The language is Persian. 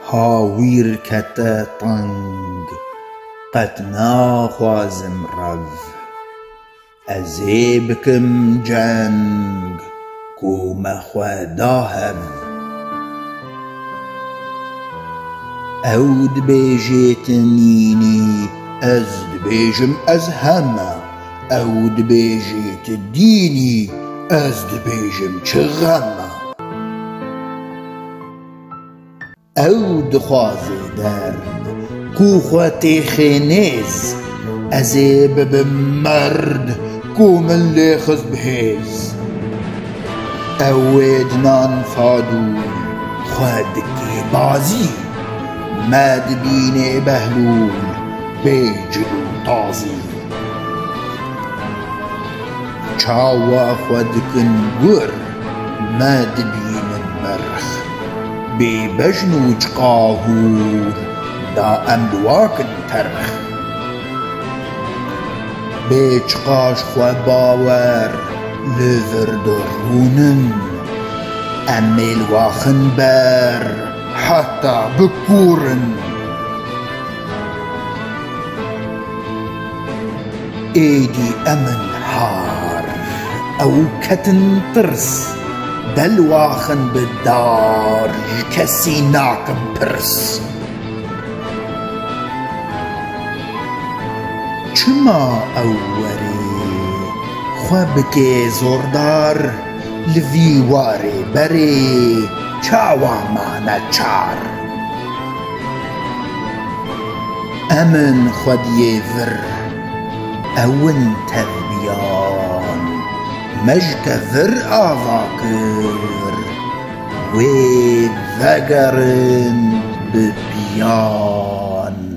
هاویر کته تنگ قد ناخوازم رو ازی بکم جنگ کو مخودا هف او دبیجیت نینی از دبیجم از همه او دبیجیت دینی از دبیجم چه غمه او دخوازی درد کو خواتی خینیز ازی ببم مرد کو من لیخز بهیز او ادنان فادول خودکی بازی مد بین بهلول بیجلو تازی چاوا خودکن گر مد بین مرخ بی بجنوج قاهور دا املواکن ترخ بیچ قاش خو باور لذر درونن امیل واخن بر حتی بکورن ایدی امن هار او کتن ترس دل واخن بدار کسی ناکم پرس چما اوری خوابکی زوردار لویواری بری چاوا مانا چار امن خودی ور اون تربیان مجک ور آواکر وی وگرن ببیان